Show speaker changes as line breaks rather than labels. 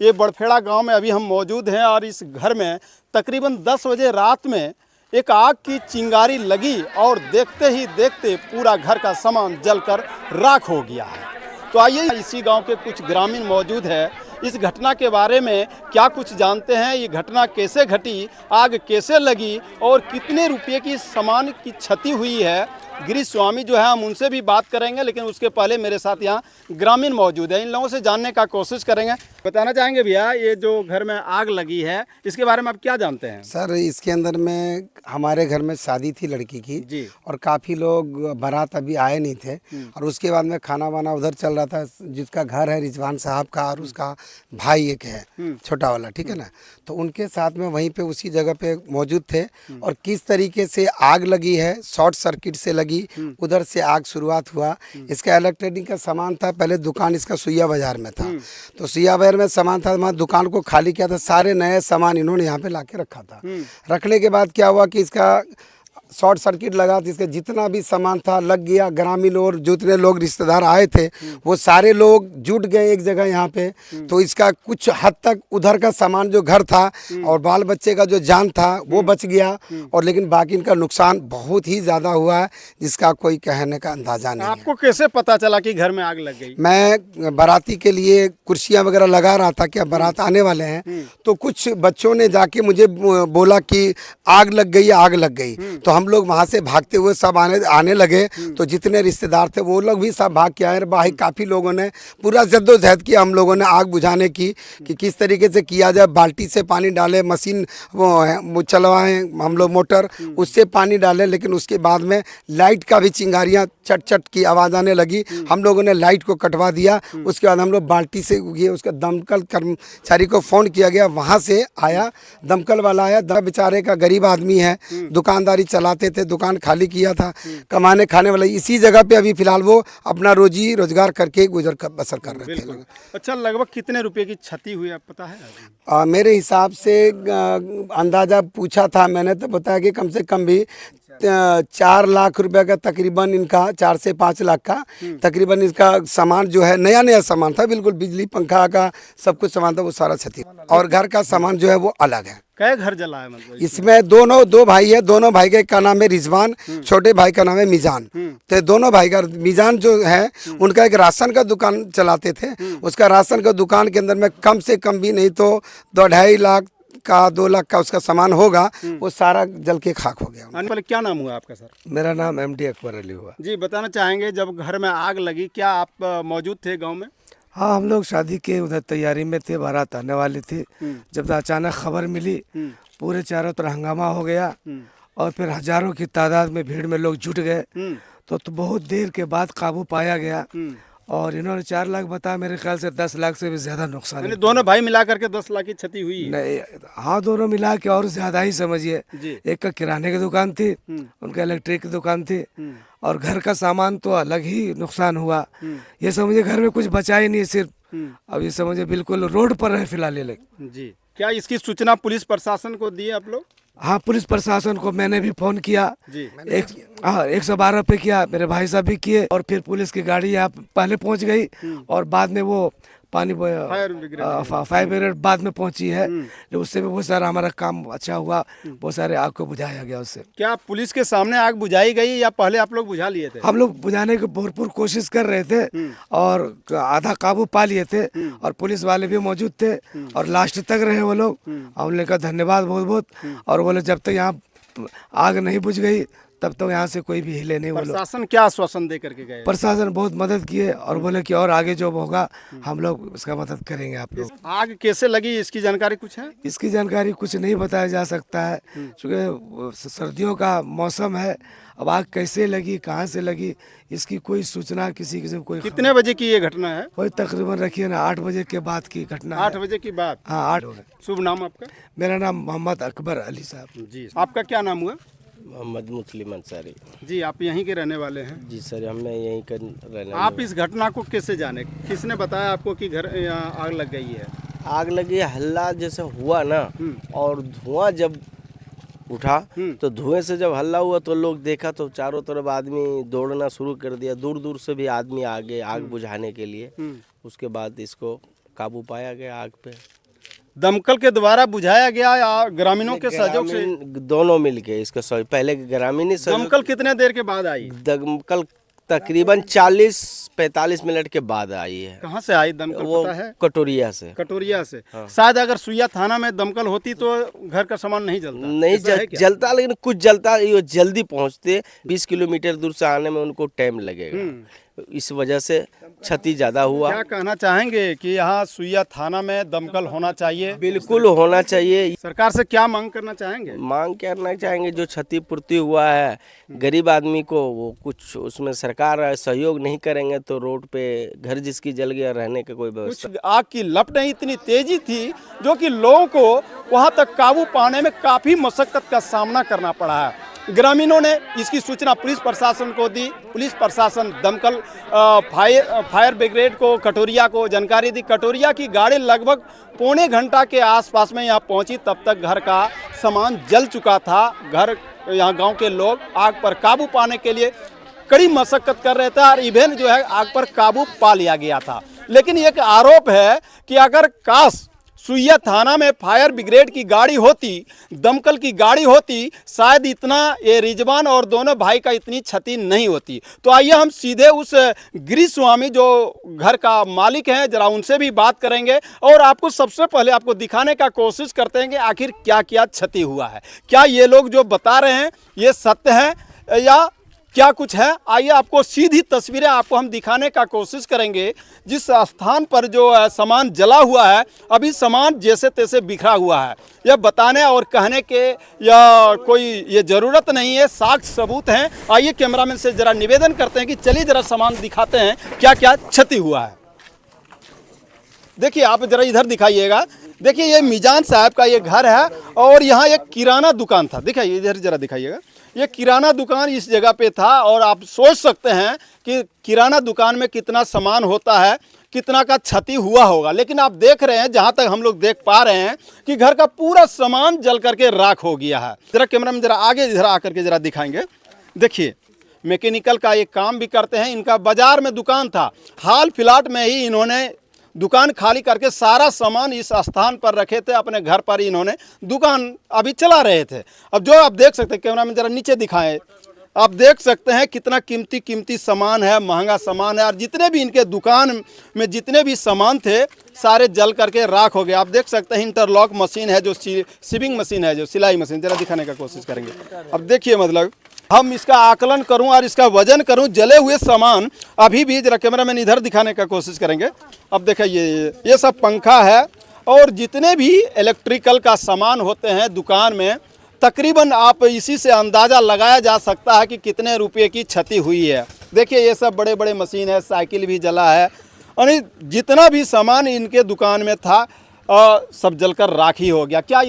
ये बड़फेड़ा गांव में अभी हम मौजूद हैं और इस घर में तकरीबन 10 बजे रात में एक आग की चिंगारी लगी और देखते ही देखते पूरा घर का सामान जलकर राख हो गया है। तो आइए इसी गांव के कुछ ग्रामीण मौजूद है, इस घटना के बारे में क्या कुछ जानते हैं। ये घटना कैसे घटी, आग कैसे लगी और कितने रुपये की सामान की क्षति हुई है। गिरीश स्वामी जो है हम उनसे भी बात करेंगे, लेकिन उसके पहले मेरे साथ यहाँ ग्रामीण मौजूद है, इन लोगों से जानने का कोशिश करेंगे। बताना चाहेंगे भैया, ये जो घर में आग लगी है इसके बारे में आप क्या जानते हैं?
सर, इसके अंदर में हमारे घर में शादी थी लड़की की
जी।
और काफ़ी लोग बारात अभी आए नहीं थे और उसके बाद में खाना वाना उधर चल रहा था। जिसका घर है रिजवान साहब का और उसका भाई एक है छोटा वाला, ठीक है ना, तो उनके साथ में वहीं पे उसी जगह पे मौजूद थे और किस तरीके से आग लगी है, शॉर्ट सर्किट से लगी, उधर से आग शुरुआत हुआ। इसका इलेक्ट्रॉनिक का सामान था, पहले दुकान इसका सुइया बाजार में था, तो सुइया बाजार में सामान था, वहाँ दुकान को खाली किया था, सारे नए सामान इन्होंने यहाँ पे ला के रखा था। रखने के बाद क्या हुआ कि इसका शॉर्ट सर्किट लगा तो इसका जितना भी सामान था लग गया। ग्रामीण और जितने लोग रिश्तेदार आए थे वो सारे लोग जुट गए एक जगह यहाँ पे, तो इसका कुछ हद तक उधर का सामान जो घर था और बाल बच्चे का जो जान था वो बच गया, और लेकिन बाकी इनका नुकसान बहुत ही ज़्यादा हुआ है जिसका कोई कहने का अंदाजा नहीं है।
आपको कैसे पता चला कि घर में आग लग गई?
मैं बाराती के लिए कुर्सियाँ वगैरह लगा रहा था, क्या बारात आने वाले हैं, तो कुछ बच्चों ने जाके मुझे बोला कि आग लग गई, आग लग गई। तो हम लोग वहाँ से भागते हुए सब आने लगे, तो जितने रिश्तेदार थे वो लोग भी सब भाग के आए। भाई काफ़ी लोगों ने पूरा जद्दोजहद किया हम लोगों ने आग बुझाने की कि किस तरीके से किया जाए। बाल्टी से पानी डाले, मशीन वो चलवाएं हम लोग मोटर, उससे पानी डाले, लेकिन उसके बाद में लाइट का भी चिंगारियाँ चट चट की आवाज़ आने लगी। हम लोगों ने लाइट को कटवा दिया। उसके बाद हम लोग बाल्टी से ये उसका दमकल कर्मचारी को फ़ोन किया गया, वहाँ से आया, दमकल वाला आया। बेचारे का गरीब आदमी है, दुकानदारी चलाते थे, दुकान खाली किया था, कमाने खाने वाला इसी जगह पे अभी फिलहाल वो अपना रोजी रोजगार करके गुजर बसर कर रहे थे।
अच्छा, लगभग कितने रुपए की क्षति हुई आप पता है?
मेरे हिसाब से अंदाजा पूछा था मैंने तो बताया कि कम से कम भी 4 लाख रुपए का तकरीबन इनका 4 से 5 लाख का तकरीबन इसका सामान जो है नया नया सामान था, बिल्कुल बिजली पंखा का सब कुछ सामान था, वो सारा क्षति। और घर का सामान जो है वो अलग है।
कई घर जला है मतलब?
इसमें दो भाई है, दोनों भाई का नाम है रिजवान, छोटे भाई का नाम है मिजान। तो दोनों भाई का, मिजान जो है उनका एक राशन का दुकान चलाते थे, उसका राशन का दुकान के अंदर में कम से कम भी नहीं तो 2.5 लाख का 2 लाख का उसका सामान होगा, वो सारा जल के खाक हो गया।
पहले क्या नाम हुआ आपका सर?
मेरा नाम MD अकबर अली हुआ।
जी, बताना चाहेंगे जब घर में आग लगी क्या आप मौजूद थे गांव में?
हाँ, हम लोग शादी के उधर तैयारी में थे, बारात आने वाली थी। जब अचानक खबर मिली, पूरे चारों तरफ हंगामा हो गया और फिर हजारों की तादाद में भीड़ में लोग जुट गए। तो बहुत देर के बाद काबू पाया गया और इन्होंने 4 लाख बताया, मेरे ख्याल से 10 लाख से भी ज्यादा नुकसान है।
दोनों भाई मिला करके 10 लाख की क्षति हुई?
नहीं, हाँ, दोनों मिला के और ज्यादा ही समझिए। एक का किराने की दुकान थी, उनका इलेक्ट्रिक की दुकान थी, और घर का सामान तो अलग ही नुकसान हुआ। ये समझिए घर में कुछ बचा ही नहीं, सिर्फ अब ये समझिए बिल्कुल रोड पर है फिलहाल ये लोग।
जी, क्या इसकी सूचना पुलिस प्रशासन को दी आप लोग?
हाँ, पुलिस प्रशासन को मैंने भी फोन किया।
जी,
112 पे किया, मेरे भाई साहब भी किए, और फिर पुलिस की गाड़ी यहाँ पहले पहुँच गई और बाद में वो पानी फायर ब्रिगेड बाद में पहुंची है। उससे भी बहुत सारा हमारा काम अच्छा हुआ, बहुत सारे आग को बुझाया गया उससे।
क्या पुलिस के सामने आग बुझाई गई या पहले आप लोग बुझा लिए थे?
हम लोग बुझाने की भरपूर कोशिश कर रहे थे और आधा काबू पा लिए थे, और पुलिस वाले भी मौजूद थे और लास्ट तक रहे वो लोग। उन्होंने कहा धन्यवाद बहुत बहुत, और बोले जब तक यहाँ आग नहीं बुझ गई तब तो यहाँ से कोई भी हिले नहीं।
प्रशासन क्या आश्वासन दे करके गए?
प्रशासन बहुत मदद किए और बोले कि और आगे जो होगा हम लोग उसका मदद करेंगे आप लोग।
आग कैसे लगी इसकी जानकारी कुछ है?
इसकी जानकारी कुछ नहीं बताया जा सकता है, क्योंकि सर्दियों का मौसम है। अब आग कैसे लगी, कहाँ से लगी, इसकी कोई सूचना किसी कोई।
कितने बजे की ये घटना है?
वही तकरीबन रखिए ना 8 बजे के बाद की घटना।
8 बजे की बात?
हाँ, 8 बजे।
शुभ नाम आपका?
मेरा नाम मोहम्मद अकबर अली साहब।
जी, आपका क्या नाम हुआ?
मोहम्मद मुस्लिम अंसारी।
जी, आप यहीं के रहने वाले हैं?
जी सर, मैं यहीं का रहने।
आप इस घटना को कैसे जाने, किसने बताया आपको कि घर यहाँ आग लग गई है?
आग लगी, हल्ला जैसे हुआ ना, और धुआं जब उठा तो धुएं से जब हल्ला हुआ तो लोग देखा तो चारों तरफ आदमी दौड़ना शुरू कर दिया, दूर दूर से भी आदमी आ गए आग बुझाने के लिए। उसके बाद इसको काबू पाया गया आग पे।
दमकल के द्वारा बुझाया गया या ग्रामीणों के सहयोग से?
ग्रामीण दोनों मिलके इसका सहयोग, पहले ग्रामीण सहयोग।
दमकल कितने देर के बाद आई?
दमकल तकरीबन 40-45 मिनट के बाद आई है।
कहाँ से आई दमकल
वो
पता है?
कटोरिया से।
कटोरिया से। शायद अगर सुइया थाना में दमकल होती तो घर का सामान नहीं जलता।
नहीं
ऐसा है क्या?
जलता, लेकिन कुछ जलता, ये जल्दी पहुंचते। 20 किलोमीटर दूर से आने में उनको टाइम लगेगा, इस वजह से क्षति ज्यादा हुआ।
क्या कहना चाहेंगे कि यहाँ सुइया थाना में दमकल होना चाहिए?
बिल्कुल होना चाहिए।
सरकार से क्या मांग करना चाहेंगे?
मांग करना चाहेंगे, जो क्षतिपूर्ति हुआ है गरीब आदमी को, वो कुछ उसमें सरकार सहयोग नहीं करेंगे तो रोड पे घर जिसकी जल गया, रहने का कोई व्यवस्था।
कुछ आग की लपटें इतनी तेजी थी जो कि लोगों को वहां तक काबू पाने में काफी मशक्कत का सामना करना पड़ा है। ग्रामीणों ने इसकी सूचना पुलिस प्रशासन को दी। पुलिस प्रशासन, दमकल, फायर ब्रिगेड को, कटोरिया को जानकारी दी। कटोरिया की गाड़ी लगभग पौने घंटा के आसपास में यहाँ पहुंची, तब तक घर का सामान जल चुका था। यहाँ गांव के लोग आग पर काबू पाने के लिए कड़ी मशक्कत कर रहे थे और इवेंट जो है आग पर काबू पा लिया गया था। लेकिन एक आरोप है कि अगर काश सुइया थाना में फायर ब्रिगेड की गाड़ी होती, दमकल की गाड़ी होती, शायद इतना ये रिजवान और दोनों भाई का इतनी क्षति नहीं होती। तो आइए हम सीधे उस गिरी स्वामी जो घर का मालिक हैं, जरा उनसे भी बात करेंगे और आपको सबसे पहले आपको दिखाने का कोशिश करते हैं कि आखिर क्या क्या क्षति हुआ है। क्या ये लोग जो बता रहे हैं ये सत्य है या क्या कुछ है? आइए आपको सीधी तस्वीरें आपको हम दिखाने का कोशिश करेंगे। जिस स्थान पर जो सामान जला हुआ है, अभी सामान जैसे तैसे बिखरा हुआ है। यह बताने और कहने के या कोई ये ज़रूरत नहीं है, साक्ष्य सबूत हैं। आइए कैमरामैन से ज़रा निवेदन करते हैं कि चलिए ज़रा सामान दिखाते हैं क्या क्या क्षति हुआ है। देखिए आप ज़रा इधर दिखाइएगा। देखिए ये मीजान साहब का ये घर है और यहाँ एक किराना दुकान था। देखिए इधर ज़रा दिखाइएगा, ये किराना दुकान इस जगह पे था और आप सोच सकते हैं कि किराना दुकान में कितना सामान होता है, कितना का क्षति हुआ होगा। लेकिन आप देख रहे हैं, जहाँ तक हम लोग देख पा रहे हैं कि घर का पूरा सामान जल करके राख हो गया है। ज़रा कैमरा में ज़रा आगे इधर आकर के ज़रा दिखाएंगे। देखिए मैकेनिकल का ये काम भी करते हैं। इनका बाजार में दुकान था, हाल फिलहाल में ही इन्होंने दुकान खाली करके सारा सामान इस स्थान पर रखे थे। अपने घर पर ही इन्होंने दुकान अभी चला रहे थे। अब जो आप देख सकते हैं, कैमरा में ज़रा नीचे दिखाएं, आप देख सकते हैं कितना कीमती सामान है, महंगा सामान है। और जितने भी इनके दुकान में जितने भी सामान थे सारे जल करके राख हो गए। आप देख सकते हैं इंटरलॉक मशीन है, जो सिविंग मशीन है, जो सिलाई मशीन, ज़रा दिखाने का कोशिश करेंगे। अब देखिए मतलब हम इसका आकलन करूं और इसका वजन करूं, जले हुए सामान अभी भी, जरा कैमरामैन इधर दिखाने का कोशिश करेंगे। अब देखिए ये सब पंखा है और जितने भी इलेक्ट्रिकल का सामान होते हैं दुकान में, तकरीबन आप इसी से अंदाज़ा लगाया जा सकता है कि कितने रुपए की क्षति हुई है। देखिए ये सब बड़े बड़े मशीन है, साइकिल भी जला है और जितना भी सामान इनके दुकान में था सब जलकर राख ही हो गया। क्या